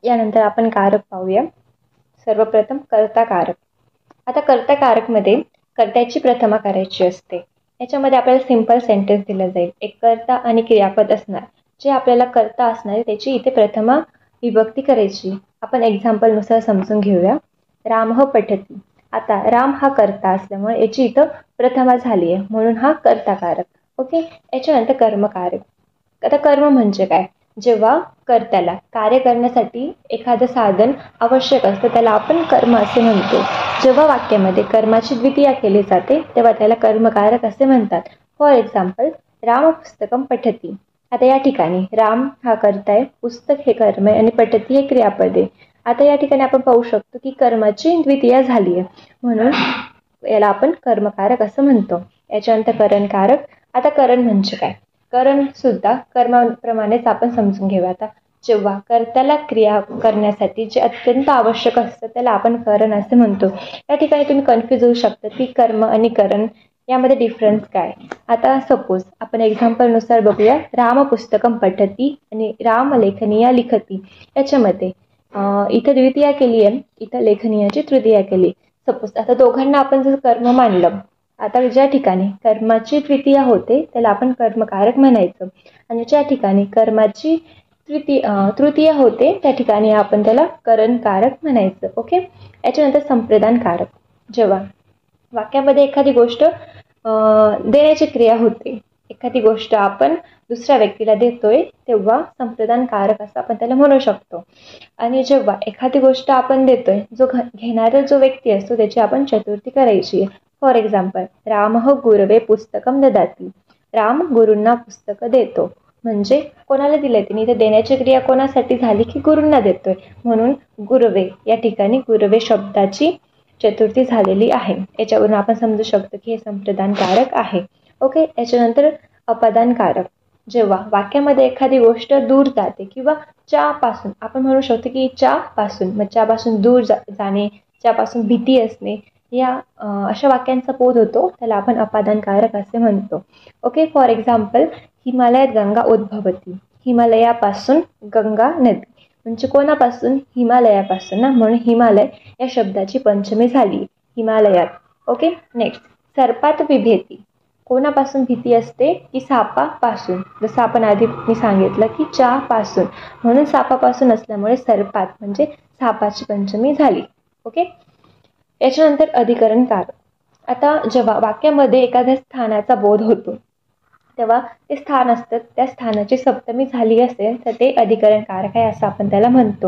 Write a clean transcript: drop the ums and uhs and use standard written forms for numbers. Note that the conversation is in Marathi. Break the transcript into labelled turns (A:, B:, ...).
A: यानंतर आपण कारक पाहूया. सर्वप्रथम कर्ता कारक. आता कर्ता कारकमध्ये कर्त्याची प्रथमा करायची असते. याच्यामध्ये आपल्याला सिंपल सेंटेन्स दिलं जाईल. एक कर्ता आणि क्रियापद असणार. जे आपल्याला कर्ता असणार आहे त्याची इथे प्रथमा विभक्ती करायची. आपण एक्झाम्पलनुसार समजून घेऊया. रामः पठती. आता राम हा कर्ता असल्यामुळे याची इथं प्रथमा झाली आहे, म्हणून हा कर्ता कारक. ओके. याच्यानंतर कर्मकारक. आता कर्म म्हणजे काय? जेव्हा कर्त्याला कार्य करण्यासाठी एखादं साधन आवश्यक असतं त्याला आपण कर्म असे म्हणतो. जेव्हा वाक्यामध्ये कर्माची द्वितीया केली जाते तेव्हा त्याला कर्मकारक असे म्हणतात. फॉर एक्झाम्पल, राम पुस्तकम पठती. आता या ठिकाणी राम हा कर्ता आहे, पुस्तक हे कर्म आहे आणि पठती हे क्रियापद आहे. आता या ठिकाणी आपण पाहू शकतो की कर्माची द्वितीया झाली आहे, म्हणून याला आपण कर्मकारक असं म्हणतो. याच्यानंतर करणकारक. आता करण म्हणजे काय? करण सुद्धा कर्माप्रमाणेच आपण समजून घेऊया. आता जेव्हा कर्त्याला क्रिया करण्यासाठी जे अत्यंत आवश्यक असतं त्याला आपण करण असे म्हणतो. या ठिकाणी तुम्ही कन्फ्यूज होऊ शकता की कर्म आणि करण यामध्ये डिफरन्स काय. आता सपोज आपण एक्झाम्पलनुसार बघूया. राम पुस्तकम पठती आणि राम लेखनीया लिखती. याच्यामध्ये इथं द्वितीया केली आहे, इथं लेखनीयाची तृतीया केली. सपोज आता दोघांना आपण जर कर्म मानलं, आता ज्या ठिकाणी कर्माची द्वितीया होते त्याला आपण कर्मकारक म्हणायचं आणि ज्या ठिकाणी कर्माची तृतीया होते त्या ठिकाणी आपण त्याला करणकारक म्हणायचं. ओके. याच्यानंतर संप्रदानकारक. जेव्हा वाक्यामध्ये एखादी गोष्ट देण्याची क्रिया होते, एखादी गोष्ट आपण दुसऱ्या व्यक्तीला देतोय तेव्हा संप्रदानकारक असं आपण त्याला म्हणू शकतो. आणि जेव्हा एखादी गोष्ट आपण देतोय, जो घेणारा जो व्यक्ती असतो त्याची आपण चतुर्थी करायची. फॉर एक्झाम्पल, रामः गुरवे पुस्तकम ददाती. राम गुरूंना पुस्तक देतो. म्हणजे कोणाला दिलंय तिने? इथे देण्याची क्रिया कोणासाठी झाली की गुरूंना देतोय, म्हणून गुरवे या ठिकाणी गुरवे शब्दाची चतुर्थी झालेली आहे. याच्यावरून आपण समजू शकतो की हे संप्रदानकारक आहे. ओके. याच्यानंतर अपदानकारक. जेव्हा वाक्यामध्ये एखादी गोष्ट दूर जाते किंवा च्यापासून आपण म्हणू शकतो की च्यापासून, मग च्यापासून दूर जाणे, च्यापासून भीती असणे, या अशा वाक्यांचा बोध होतो त्याला आपण अपादानकारक असे म्हणतो. ओके. फॉर एक्झाम्पल, हिमालयात गंगा उद्भवती. हिमालयापासून गंगा नदी, म्हणजे कोणापासून? हिमालयापासून ना, म्हणून हिमालय या शब्दाची पंचमी झाली हिमालयात. ओके. नेक्स्ट, सर्पात बिभेती. कोणापासून भीती असते? की सापापासून. जसं आपण आधी मी सांगितलं की च्यापासून, म्हणून सापापासून असल्यामुळे सर्पात म्हणजे सापाची पंचमी झाली. ओके. याच्यानंतर अधिकरणकारक. आता जेव्हा वाक्यामध्ये एखाद्या स्थानाचा बोध होतो तेव्हा ते स्थान असतं, त्या स्थानाची सप्तमी झाली असेल तर ते अधिकरणकारक आहे असं आपण त्याला म्हणतो.